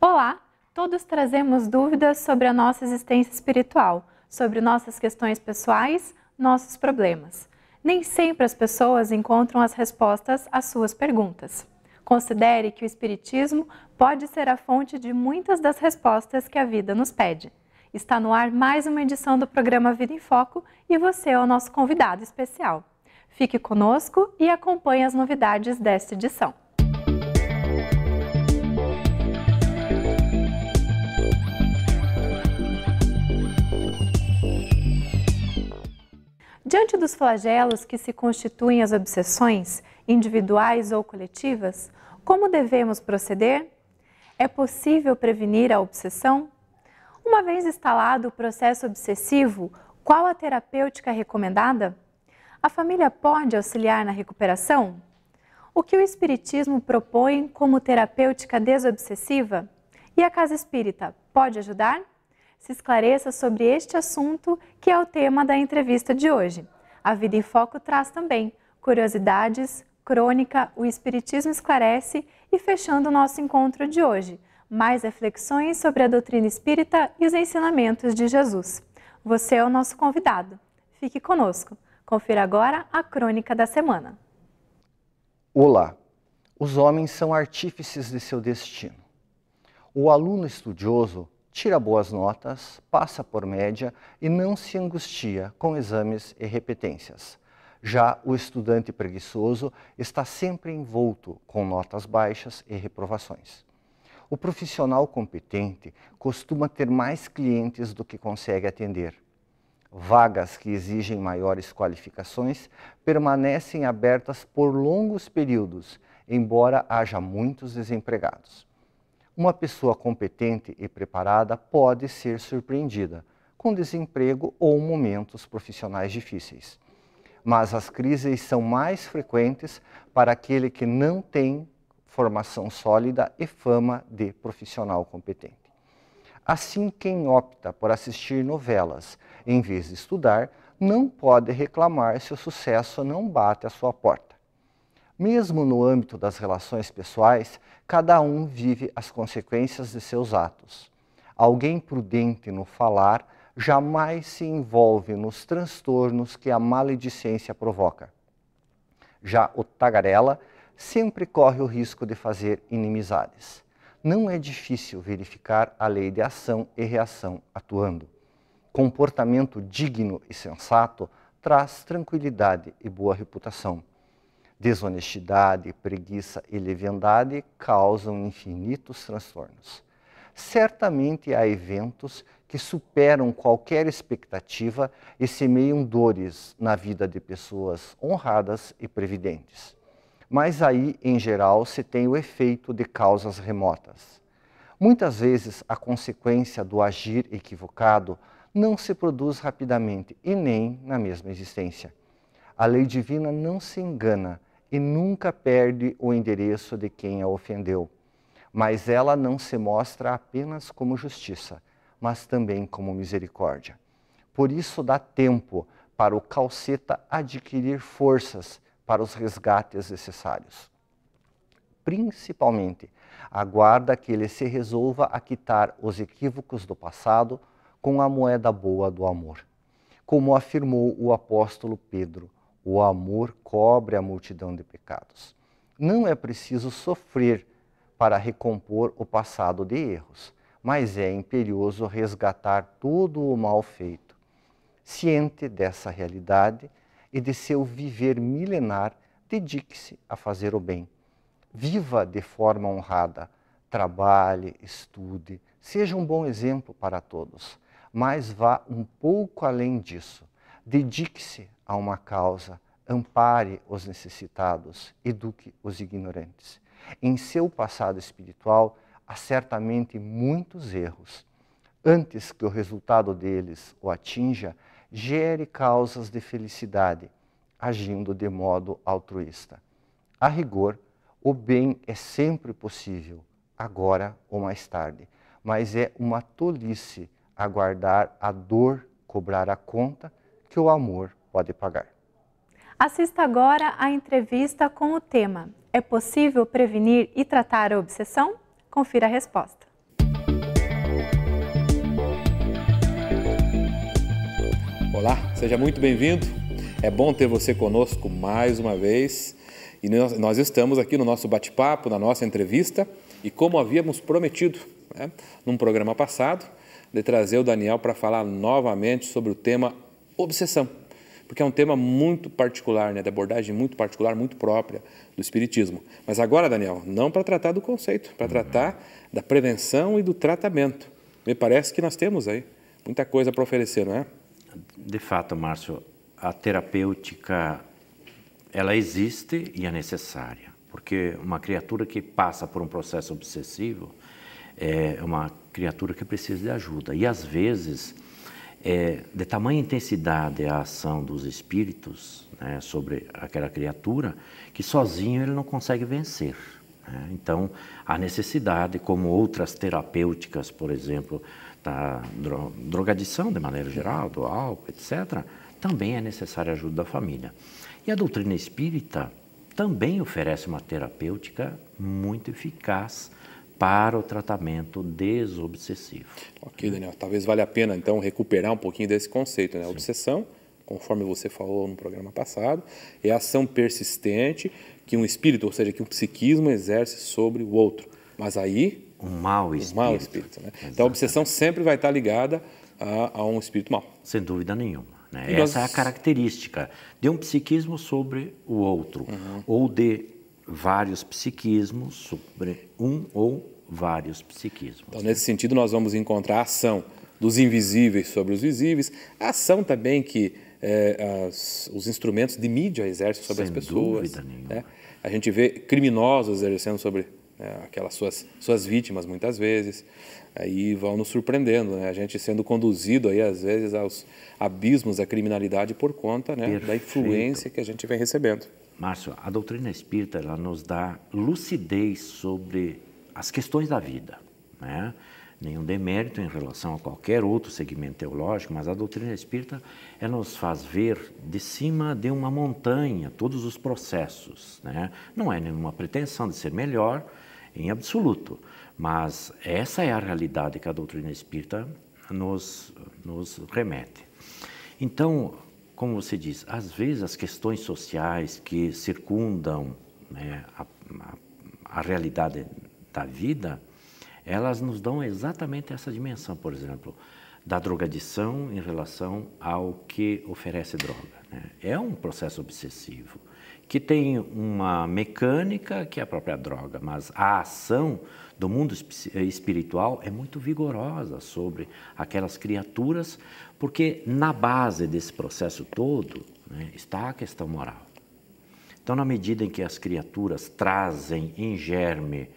Olá! Todos trazemos dúvidas sobre a nossa existência espiritual, sobre nossas questões pessoais, nossos problemas. Nem sempre as pessoas encontram as respostas às suas perguntas. Considere que o Espiritismo pode ser a fonte de muitas das respostas que a vida nos pede. Está no ar mais uma edição do programa Vida em Foco e você é o nosso convidado especial. Fique conosco e acompanhe as novidades desta edição. Diante dos flagelos que se constituem as obsessões, individuais ou coletivas, como devemos proceder? É possível prevenir a obsessão? Uma vez instalado o processo obsessivo, qual a terapêutica recomendada? A família pode auxiliar na recuperação? O que o Espiritismo propõe como terapêutica desobsessiva? E a casa espírita pode ajudar? Se esclareça sobre este assunto, que é o tema da entrevista de hoje. A Vida em Foco traz também curiosidades, crônica, o Espiritismo esclarece e, fechando o nosso encontro de hoje, mais reflexões sobre a doutrina espírita e os ensinamentos de Jesus. Você é o nosso convidado. Fique conosco. Confira agora a crônica da semana. Olá! Os homens são artífices de seu destino. O aluno estudioso tira boas notas, passa por média e não se angustia com exames e repetências. Já o estudante preguiçoso está sempre envolto com notas baixas e reprovações. O profissional competente costuma ter mais clientes do que consegue atender. Vagas que exigem maiores qualificações permanecem abertas por longos períodos, embora haja muitos desempregados. Uma pessoa competente e preparada pode ser surpreendida com desemprego ou momentos profissionais difíceis. Mas as crises são mais frequentes para aquele que não tem formação sólida e fama de profissional competente. Assim, quem opta por assistir novelas em vez de estudar não pode reclamar se o sucesso não bate à sua porta. Mesmo no âmbito das relações pessoais, cada um vive as consequências de seus atos. Alguém prudente no falar jamais se envolve nos transtornos que a maledicência provoca. Já o tagarela sempre corre o risco de fazer inimizades. Não é difícil verificar a lei de ação e reação atuando. Comportamento digno e sensato traz tranquilidade e boa reputação. Desonestidade, preguiça e leviandade causam infinitos transtornos. Certamente há eventos que superam qualquer expectativa e semeiam dores na vida de pessoas honradas e previdentes. Mas aí, em geral, se tem o efeito de causas remotas. Muitas vezes, a consequência do agir equivocado não se produz rapidamente e nem na mesma existência. A lei divina não se engana e nunca perde o endereço de quem a ofendeu. Mas ela não se mostra apenas como justiça, mas também como misericórdia. Por isso dá tempo para o calceta adquirir forças para os resgates necessários. Principalmente, aguarda que ele se resolva a quitar os equívocos do passado com a moeda boa do amor. Como afirmou o apóstolo Pedro, o amor cobre a multidão de pecados. Não é preciso sofrer para recompor o passado de erros, mas é imperioso resgatar todo o mal feito. Ciente dessa realidade e de seu viver milenar, dedique-se a fazer o bem. Viva de forma honrada, trabalhe, estude, seja um bom exemplo para todos, mas vá um pouco além disso. Dedique-se a uma causa, ampare os necessitados, eduque os ignorantes. Em seu passado espiritual, há certamente muitos erros. Antes que o resultado deles o atinja, gere causas de felicidade, agindo de modo altruísta. A rigor, o bem é sempre possível, agora ou mais tarde, mas é uma tolice aguardar a dor cobrar a conta que o amor pode pagar. Assista agora à entrevista com o tema: é possível prevenir e tratar a obsessão? Confira a resposta. Olá, seja muito bem-vindo. É bom ter você conosco mais uma vez. E nós estamos aqui no nosso bate-papo, na nossa entrevista, e como havíamos prometido, né, num programa passado, de trazer o Daniel para falar novamente sobre o tema obsessão, porque é um tema muito particular, né, de abordagem muito particular, muito própria do Espiritismo. Mas agora, Daniel, não para tratar do conceito, para tratar da prevenção e do tratamento. Me parece que nós temos aí muita coisa para oferecer, não é? De fato, Márcio, a terapêutica, ela existe e é necessária, porque uma criatura que passa por um processo obsessivo é uma criatura que precisa de ajuda. E, às vezes, de tamanha intensidade a ação dos espíritos, né, sobre aquela criatura, que sozinho ele não consegue vencer. Né? Então, há necessidade, como outras terapêuticas, por exemplo, da drogadição de maneira geral, do álcool, etc., também é necessária a ajuda da família. E a doutrina espírita também oferece uma terapêutica muito eficaz para o tratamento desobsessivo. Ok, Daniel, talvez valha a pena então recuperar um pouquinho desse conceito, né? A obsessão, conforme você falou no programa passado, é a ação persistente que um espírito, ou seja, que um psiquismo exerce sobre o outro. Mas aí... Um mau espírito. Um mau espírito, né? Então a obsessão sempre vai estar ligada a um espírito mau. Sem dúvida nenhuma. Né? Essa é a característica de um psiquismo sobre o outro, ou de vários psiquismos sobre um ou vários psiquismos. Então, nesse sentido, nós vamos encontrar a ação dos invisíveis sobre os visíveis, a ação também que os instrumentos de mídia exercem sobre as pessoas. Sem dúvida nenhuma. Né? A gente vê criminosos exercendo sobre aquelas suas vítimas, muitas vezes, aí vão nos surpreendendo, né? A gente sendo conduzido, aí, às vezes, aos abismos da criminalidade por conta, né, da influência que a gente vem recebendo. Márcio, a doutrina espírita ela nos dá lucidez sobre as questões da vida, né? Nenhum demérito em relação a qualquer outro segmento teológico, mas a doutrina espírita ela nos faz ver de cima de uma montanha todos os processos, né? Não é nenhuma pretensão de ser melhor em absoluto, mas essa é a realidade que a doutrina espírita nos remete. Então, como você diz, às vezes as questões sociais que circundam, né, a realidade da vida, elas nos dão exatamente essa dimensão, por exemplo, da drogadição em relação ao que oferece droga. Né? É um processo obsessivo, que tem uma mecânica que é a própria droga, mas a ação do mundo espiritual é muito vigorosa sobre aquelas criaturas, porque na base desse processo todo, né, está a questão moral. Então, na medida em que as criaturas trazem em germe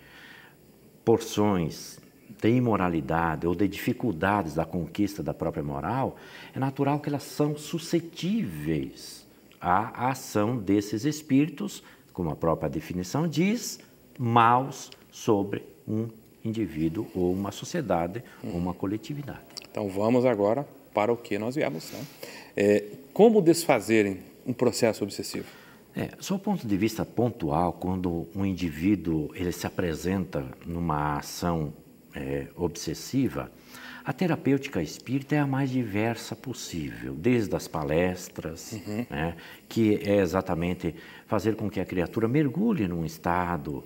porções de imoralidade ou de dificuldades da conquista da própria moral, é natural que elas são suscetíveis à ação desses espíritos, como a própria definição diz, maus sobre um indivíduo ou uma sociedade ou uma coletividade. Então vamos agora para o que nós viemos, né? Como desfazerem um processo obsessivo? Sob o ponto de vista pontual, quando um indivíduo ele se apresenta numa ação obsessiva, a terapêutica espírita é a mais diversa possível, desde as palestras, né, que é exatamente fazer com que a criatura mergulhe num estado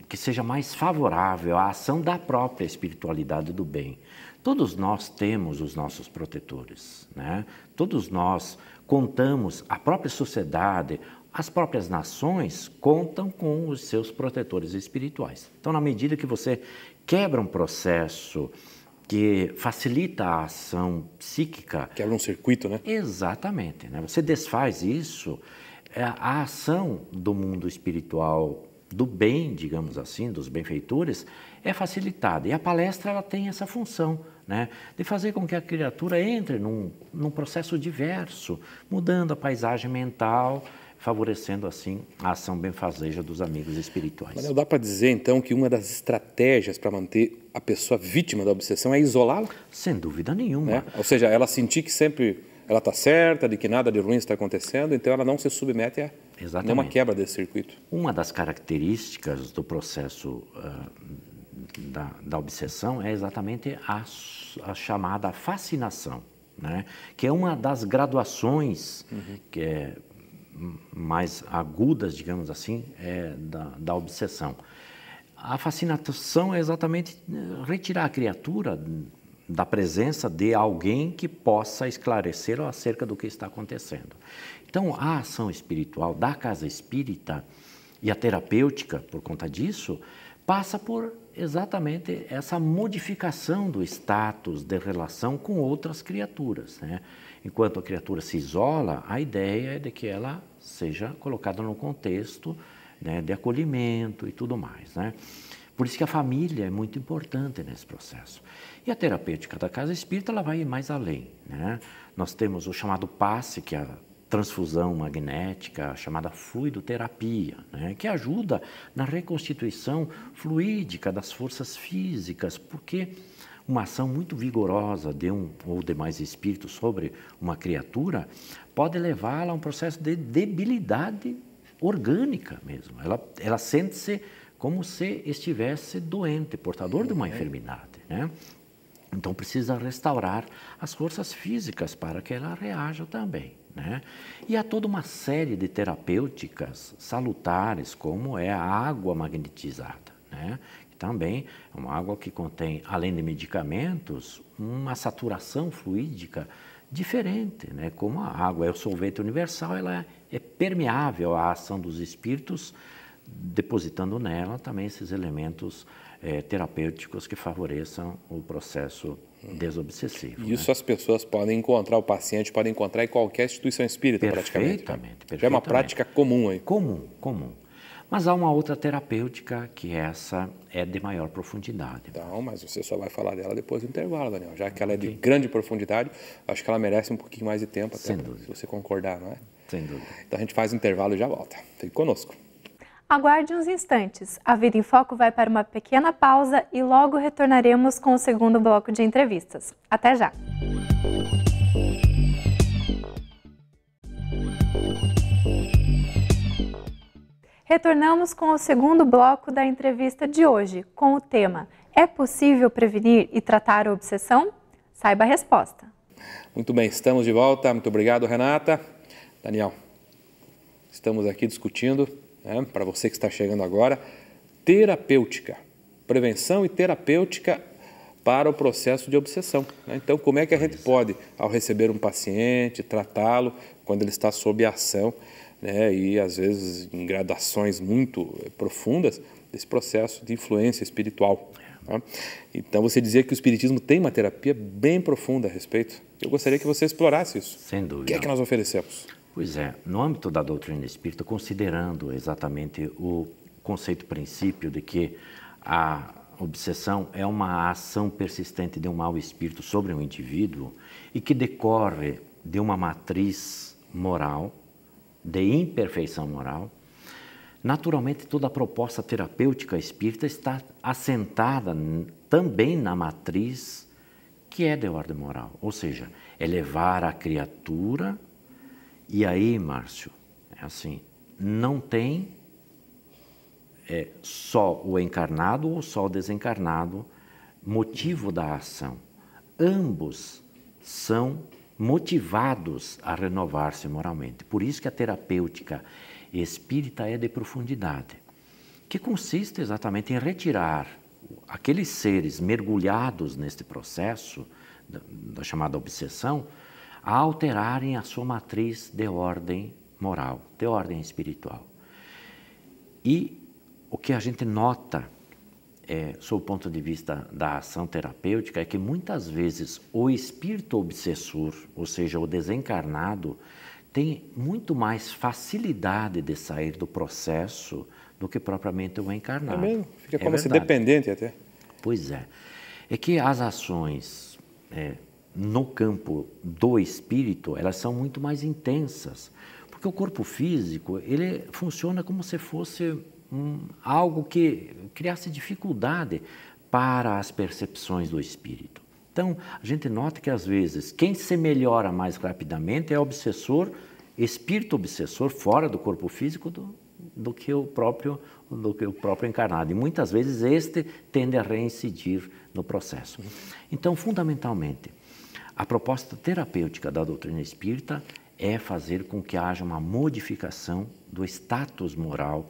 que seja mais favorável à ação da própria espiritualidade do bem. Todos nós temos os nossos protetores, né? Todos nós contamos, a própria sociedade, as próprias nações contam com os seus protetores espirituais. Então, na medida que você quebra um processo que facilita a ação psíquica... Quebra um circuito, né? Exatamente. Né? Você desfaz isso, a ação do mundo espiritual, do bem, digamos assim, dos benfeitores, é facilitada. E a palestra ela tem essa função, né, de fazer com que a criatura entre num processo diverso, mudando a paisagem mental, favorecendo assim a ação benfazeja dos amigos espirituais. Mas dá para dizer então que uma das estratégias para manter a pessoa vítima da obsessão é isolá-la? Sem dúvida nenhuma. Né? Ou seja, ela sentir que sempre ela está certa, de que nada de ruim está acontecendo, então ela não se submete a nenhuma quebra desse circuito. Uma das características do processo da obsessão é exatamente a chamada fascinação. né? Que é uma das graduações que é mais agudas, digamos assim, da obsessão. A fascinação é exatamente retirar a criatura da presença de alguém que possa esclarecer acerca do que está acontecendo. Então, a ação espiritual da casa espírita e a terapêutica, por conta disso, passa por exatamente essa modificação do status de relação com outras criaturas, né? Enquanto a criatura se isola, a ideia é de que ela seja colocada no contexto, né, de acolhimento e tudo mais, né? Por isso que a família é muito importante nesse processo. E a terapêutica da casa espírita, ela vai mais além, né? Nós temos o chamado passe, que é a transfusão magnética, a chamada fluidoterapia, né? Que ajuda na reconstituição fluídica das forças físicas, porque uma ação muito vigorosa de um ou demais espíritos sobre uma criatura pode levá-la a um processo de debilidade orgânica mesmo. Ela sente-se como se estivesse doente, portador de uma enfermidade, né? Então precisa restaurar as forças físicas para que ela reaja também, né? E há toda uma série de terapêuticas salutares, como é a água magnetizada, né? Também é uma água que contém, além de medicamentos, uma saturação fluídica diferente, né? Como a água é o solvente universal, ela é permeável à ação dos espíritos, depositando nela também esses elementos terapêuticos que favoreçam o processo desobsessivo. Isso, né? As pessoas podem encontrar, o paciente pode encontrar em qualquer instituição espírita, praticamente. Perfeitamente. Já é uma prática comum aí. Comum. Mas há uma outra terapêutica que essa é de maior profundidade. Então, mas você só vai falar dela depois do intervalo, Daniel. Já que ela é de grande profundidade, acho que ela merece um pouquinho mais de tempo, até, se você concordar, não é? Sem dúvida. Então a gente faz o intervalo e já volta. Fique conosco. Aguarde uns instantes. A Vida em Foco vai para uma pequena pausa e logo retornaremos com o segundo bloco de entrevistas. Até já! Retornamos com o segundo bloco da entrevista de hoje, com o tema: é possível prevenir e tratar a obsessão? Saiba a resposta. Muito bem, estamos de volta. Muito obrigado, Renata. Daniel, estamos aqui discutindo, né, para você que está chegando agora, terapêutica, prevenção e terapêutica para o processo de obsessão, né? Então, como é que a gente pode, ao receber um paciente, tratá-lo quando ele está sob a ação, né, e às vezes em gradações muito profundas desse processo de influência espiritual, né? Então, você dizia que o Espiritismo tem uma terapia bem profunda a respeito. Eu gostaria que você explorasse isso. Sem dúvida. O que é que nós oferecemos? Pois é, no âmbito da doutrina espírita, considerando exatamente o conceito-princípio de que a obsessão é uma ação persistente de um mau espírito sobre um indivíduo e que decorre de uma matriz moral, de imperfeição moral, naturalmente toda a proposta terapêutica espírita está assentada também na matriz que é de ordem moral, ou seja, é levar a criatura. E aí, Márcio, é assim, não tem só o encarnado ou só o desencarnado motivo da ação. Ambos são motivados a renovar-se moralmente. Por isso que a terapêutica espírita é de profundidade, que consiste exatamente em retirar aqueles seres mergulhados neste processo da chamada obsessão, a alterarem a sua matriz de ordem moral, de ordem espiritual. E o que a gente nota, sob o ponto de vista da ação terapêutica, é que muitas vezes o espírito obsessor, ou seja, o desencarnado, tem muito mais facilidade de sair do processo do que propriamente o encarnado. É mesmo? Fica como se dependente até. Pois é. É que as ações no campo do espírito, elas são muito mais intensas, porque o corpo físico, ele funciona como se fosse algo que criasse dificuldade para as percepções do espírito. Então, a gente nota que às vezes quem se melhora mais rapidamente é o obsessor, espírito obsessor fora do corpo físico do que o próprio encarnado. E muitas vezes este tende a reincidir no processo. Então, fundamentalmente, A proposta terapêutica da doutrina espírita é fazer com que haja uma modificação do status moral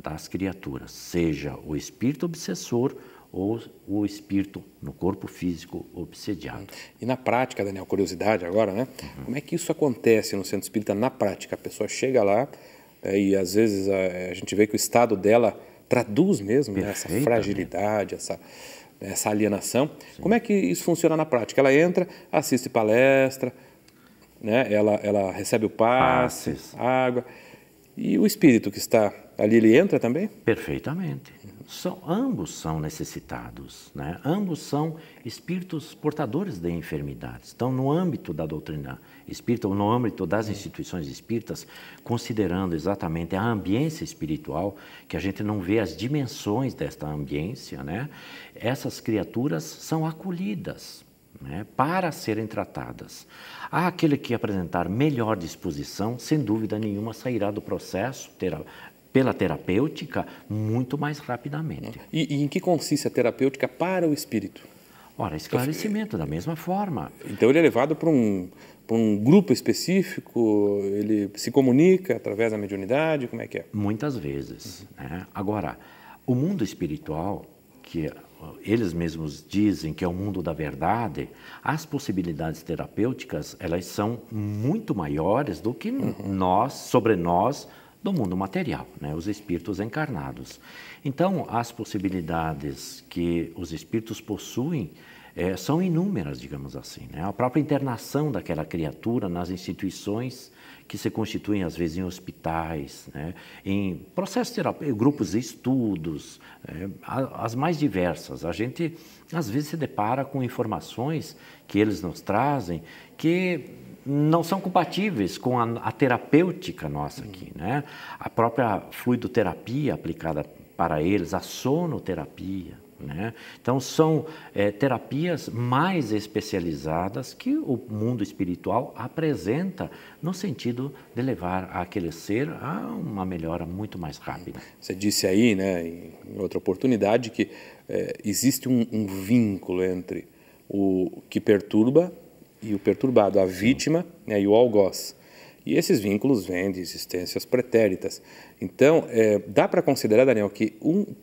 das criaturas, seja o espírito obsessor ou o espírito no corpo físico obsediado. E na prática, Daniel, curiosidade agora, né? Como é que isso acontece no centro espírita na prática? A pessoa chega lá e às vezes a gente vê que o estado dela traduz mesmo, né, essa fragilidade, essa alienação. Sim. Como é que isso funciona na prática? Ela entra, assiste palestra, né? Ela recebe o passe, água. E o espírito que está ali, ele entra também? Perfeitamente. Ambos são necessitados, né? Ambos são espíritos portadores de enfermidades. Então, no âmbito da doutrina espírita, ou no âmbito das instituições espíritas, considerando exatamente a ambiência espiritual, que a gente não vê as dimensões desta ambiência, né? Essas criaturas são acolhidas, né, para serem tratadas. Há aquele que apresentar melhor disposição, sem dúvida nenhuma, sairá do processo pela terapêutica muito mais rapidamente. E em que consiste a terapêutica para o espírito? Ora, esclarecimento, da mesma forma. Então ele é levado para um grupo específico, ele se comunica através da mediunidade, como é que é? Muitas vezes. Né? Agora, o mundo espiritual, que eles mesmos dizem que é o mundo da verdade, as possibilidades terapêuticas, elas são muito maiores do que sobre nós, do mundo material, né? Os espíritos encarnados. Então, as possibilidades que os espíritos possuem são inúmeras, digamos assim, né? A própria internação daquela criatura nas instituições que se constituem, às vezes, em hospitais, né? Em processos terapêuticos, grupos de estudos, as mais diversas. A gente, às vezes, se depara com informações que eles nos trazem que não são compatíveis com a terapêutica nossa aqui, né? A própria fluidoterapia aplicada para eles, a sonoterapia, né? Então, são terapias mais especializadas que o mundo espiritual apresenta no sentido de levar aquele ser a uma melhora muito mais rápida. Você disse aí, né, em outra oportunidade, que existe um vínculo entre o que perturba e o perturbado, a vítima, né, e o algoz. E esses vínculos vêm de existências pretéritas. Então, dá para considerar, Daniel, que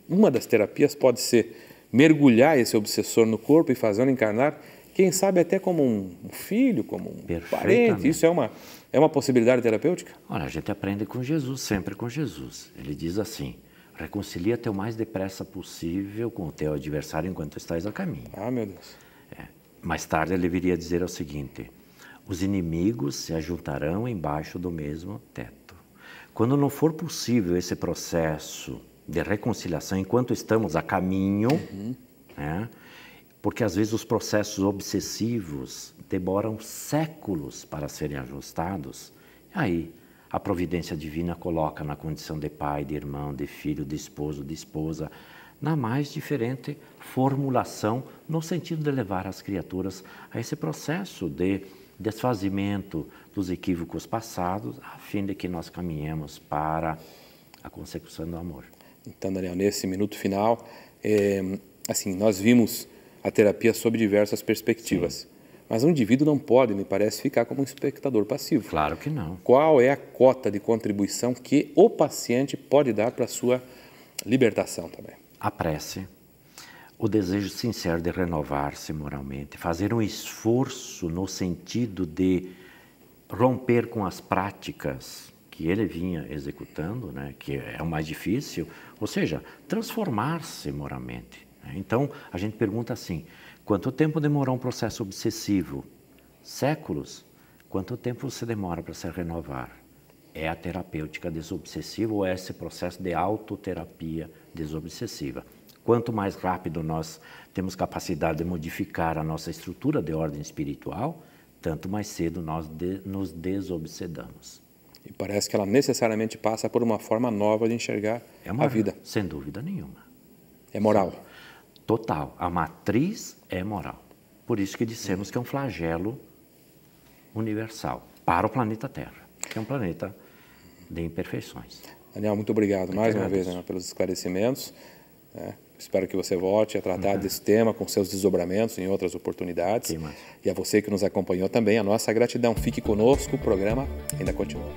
uma das terapias pode ser mergulhar esse obsessor no corpo e fazê-lo encarnar, quem sabe até como um filho, como um parente. Isso é uma possibilidade terapêutica? Olha, a gente aprende com Jesus, sempre com Jesus. Ele diz assim: reconcilia-te o mais depressa possível com o teu adversário enquanto estás a caminho. Ah, meu Deus. Mais tarde ele viria dizer o seguinte: os inimigos se ajuntarão embaixo do mesmo teto. Quando não for possível esse processo de reconciliação enquanto estamos a caminho, né, porque às vezes os processos obsessivos demoram séculos para serem ajustados, aí a providência divina coloca na condição de pai, de irmão, de filho, de esposo, de esposa, na mais diferente formulação, no sentido de levar as criaturas a esse processo de desfazimento dos equívocos passados, a fim de que nós caminhemos para a consecução do amor. Então, Daniel, nesse minuto final, assim, nós vimos a terapia sob diversas perspectivas. Sim. Mas o indivíduo não pode, me parece, ficar como um espectador passivo. Claro que não. Qual é a cota de contribuição que o paciente pode dar para a sua libertação também? A prece, o desejo sincero de renovar-se moralmente, fazer um esforço no sentido de romper com as práticas que ele vinha executando, né, que é o mais difícil, ou seja, transformar-se moralmente. Então, a gente pergunta assim: quanto tempo demorou um processo obsessivo? Séculos. Quanto tempo você demora para se renovar? É a terapêutica desobsessiva ou é esse processo de autoterapia desobsessiva? Quanto mais rápido nós temos capacidade de modificar a nossa estrutura de ordem espiritual, tanto mais cedo nós nos desobsedamos. E parece que ela necessariamente passa por uma forma nova de enxergar a vida. Sem dúvida nenhuma. É moral. Total. A matriz é moral. Por isso que dissemos que é um flagelo universal para o planeta Terra, que é um planeta de imperfeições. Daniel, muito obrigado mais uma vez, né, pelos esclarecimentos. Espero que você volte a tratar desse tema com seus desdobramentos em outras oportunidades. Sim, e a você que nos acompanhou também, a nossa gratidão. Fique conosco, o programa ainda continua.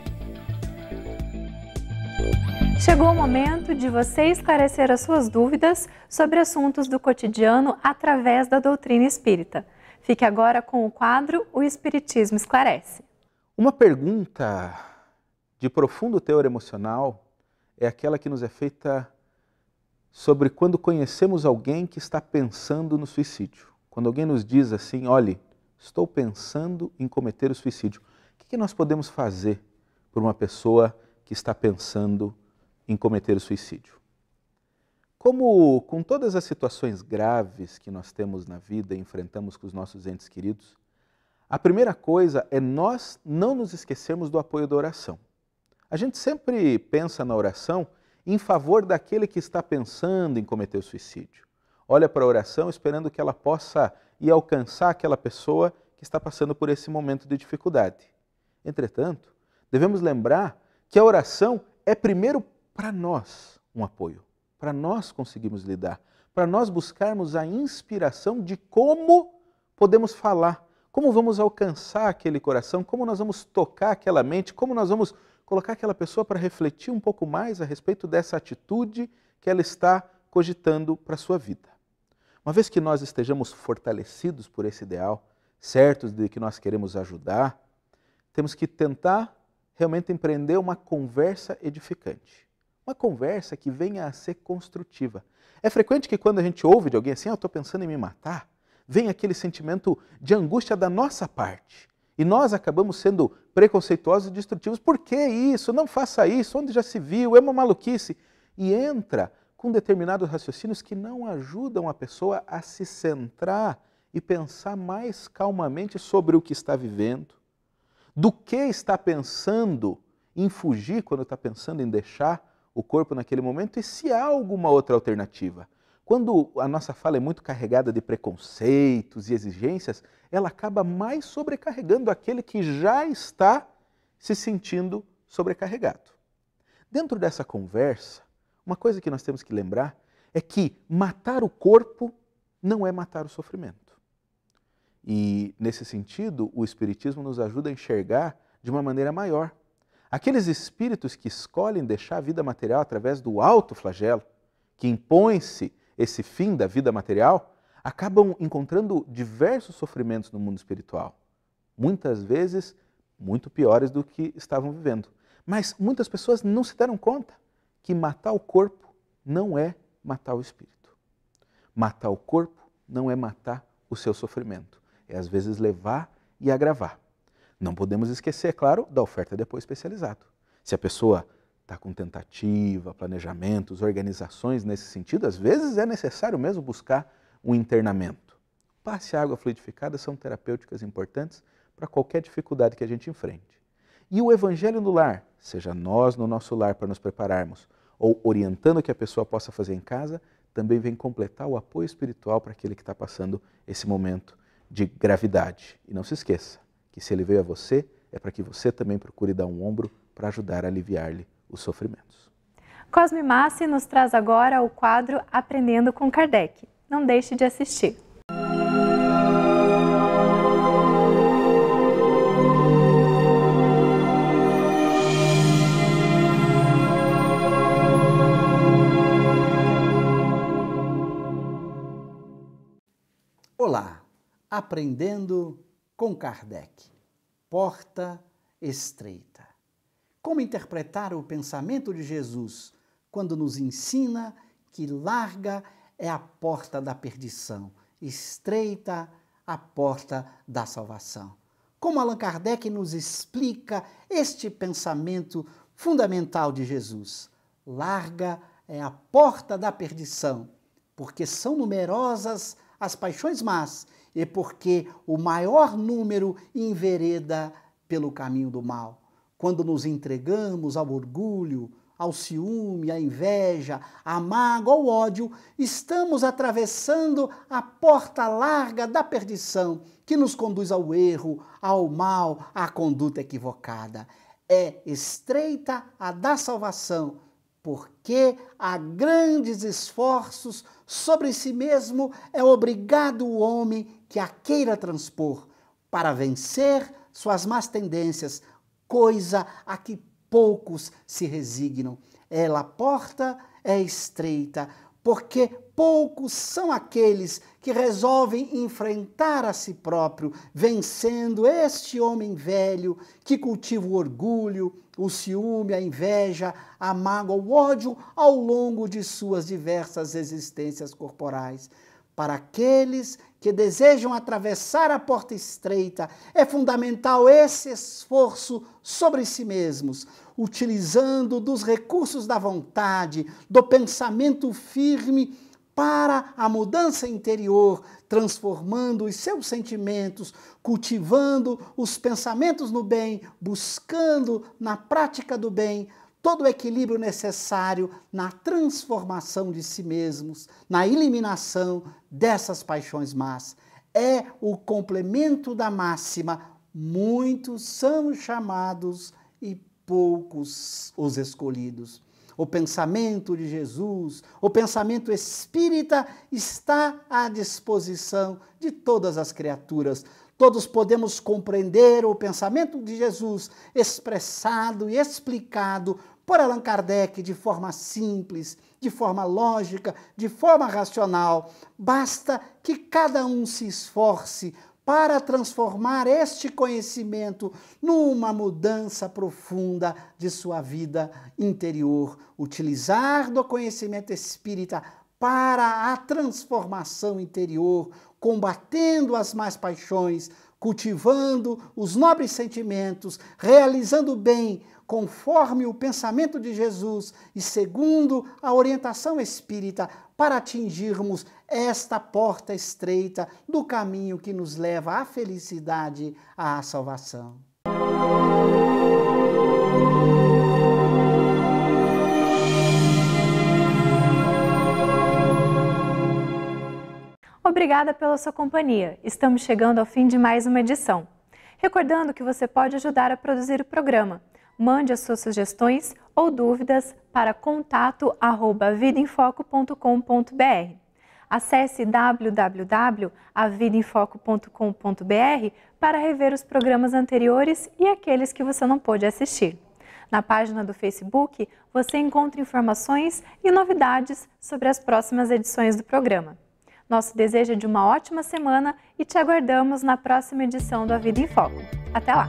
Chegou o momento de você esclarecer as suas dúvidas sobre assuntos do cotidiano através da doutrina espírita. Fique agora com o quadro O Espiritismo Esclarece. Uma pergunta de profundo teor emocional é aquela que nos é feita sobre quando conhecemos alguém que está pensando no suicídio. Quando alguém nos diz assim, olhe, estou pensando em cometer o suicídio. O que nós podemos fazer por uma pessoa que está pensando em cometer o suicídio? Como com todas as situações graves que nós temos na vida e enfrentamos com os nossos entes queridos, a primeira coisa é nós não nos esquecermos do apoio da oração. A gente sempre pensa na oração em favor daquele que está pensando em cometer o suicídio. Olha para a oração esperando que ela possa ir alcançar aquela pessoa que está passando por esse momento de dificuldade. Entretanto, devemos lembrar que a oração é primeiro para nós um apoio, para nós conseguirmos lidar, para nós buscarmos a inspiração de como podemos falar, como vamos alcançar aquele coração, como nós vamos tocar aquela mente, como nós vamos colocar aquela pessoa para refletir um pouco mais a respeito dessa atitude que ela está cogitando para a sua vida. Uma vez que nós estejamos fortalecidos por esse ideal, certos de que nós queremos ajudar, temos que tentar realmente empreender uma conversa edificante. Uma conversa que venha a ser construtiva. É frequente que quando a gente ouve de alguém assim, eu estou pensando em me matar, vem aquele sentimento de angústia da nossa parte. E nós acabamos sendo preconceituosos e destrutivos. Por que isso? Não faça isso. Onde já se viu? É uma maluquice. E entra com determinados raciocínios que não ajudam a pessoa a se centrar e pensar mais calmamente sobre o que está vivendo, do que está pensando em fugir quando está pensando em deixar o corpo naquele momento e se há alguma outra alternativa. Quando a nossa fala é muito carregada de preconceitos e exigências, ela acaba mais sobrecarregando aquele que já está se sentindo sobrecarregado. Dentro dessa conversa, uma coisa que nós temos que lembrar é que matar o corpo não é matar o sofrimento. E, nesse sentido, o Espiritismo nos ajuda a enxergar de uma maneira maior. Aqueles espíritos que escolhem deixar a vida material através do autoflagelo, que impõem-se esse fim da vida material, acabam encontrando diversos sofrimentos no mundo espiritual. Muitas vezes, muito piores do que estavam vivendo. Mas muitas pessoas não se deram conta que matar o corpo não é matar o espírito. Matar o corpo não é matar o seu sofrimento. É, às vezes, levar e agravar. Não podemos esquecer, é claro, da oferta de apoio especializado. Se a pessoa está com tentativa, planejamentos, organizações nesse sentido, às vezes é necessário mesmo buscar um internamento. Passe e água fluidificada são terapêuticas importantes para qualquer dificuldade que a gente enfrente. E o Evangelho no lar, seja nós no nosso lar para nos prepararmos, ou orientando o que a pessoa possa fazer em casa, também vem completar o apoio espiritual para aquele que está passando esse momento de gravidade. E não se esqueça que se ele veio a você, é para que você também procure dar um ombro para ajudar a aliviar-lhe os sofrimentos. Cosme Massi nos traz agora o quadro Aprendendo com Kardec. Não deixe de assistir. Olá, Aprendendo com Kardec. Porta estreita. Como interpretar o pensamento de Jesus quando nos ensina que larga é a porta da perdição, estreita a porta da salvação? Como Allan Kardec nos explica este pensamento fundamental de Jesus? Larga é a porta da perdição, porque são numerosas as paixões más e porque o maior número envereda pelo caminho do mal. Quando nos entregamos ao orgulho, ao ciúme, à inveja, à mágoa, ao ódio, estamos atravessando a porta larga da perdição, que nos conduz ao erro, ao mal, à conduta equivocada. É estreita a da salvação, porque a grandes esforços sobre si mesmo é obrigado o homem que a queira transpor, para vencer suas más tendências, coisa a que poucos se resignam. A porta é estreita, porque poucos são aqueles que resolvem enfrentar a si próprio, vencendo este homem velho que cultiva o orgulho, o ciúme, a inveja, a mágoa, o ódio ao longo de suas diversas existências corporais. Para aqueles que desejam atravessar a porta estreita, é fundamental esse esforço sobre si mesmos, utilizando dos recursos da vontade, do pensamento firme para a mudança interior, transformando os seus sentimentos, cultivando os pensamentos no bem, buscando na prática do bem todo o equilíbrio necessário na transformação de si mesmos, na eliminação dessas paixões más. É o complemento da máxima: muitos são chamados e poucos os escolhidos. O pensamento de Jesus, o pensamento espírita está à disposição de todas as criaturas. Todos podemos compreender o pensamento de Jesus expressado e explicado por Allan Kardec de forma simples, de forma lógica, de forma racional. Basta que cada um se esforce para transformar este conhecimento numa mudança profunda de sua vida interior. Utilizar do conhecimento espírita para a transformação interior, combatendo as más paixões, cultivando os nobres sentimentos, realizando o bem conforme o pensamento de Jesus e segundo a orientação espírita, para atingirmos esta porta estreita do caminho que nos leva à felicidade, à salvação. Obrigada pela sua companhia. Estamos chegando ao fim de mais uma edição. Recordando que você pode ajudar a produzir o programa. Mande as suas sugestões ou dúvidas para contato@vidaemfoco.com.br. Acesse www.avidaemfoco.com.br para rever os programas anteriores e aqueles que você não pôde assistir. Na página do Facebook, você encontra informações e novidades sobre as próximas edições do programa. Nosso desejo é de uma ótima semana e te aguardamos na próxima edição do A Vida em Foco. Até lá!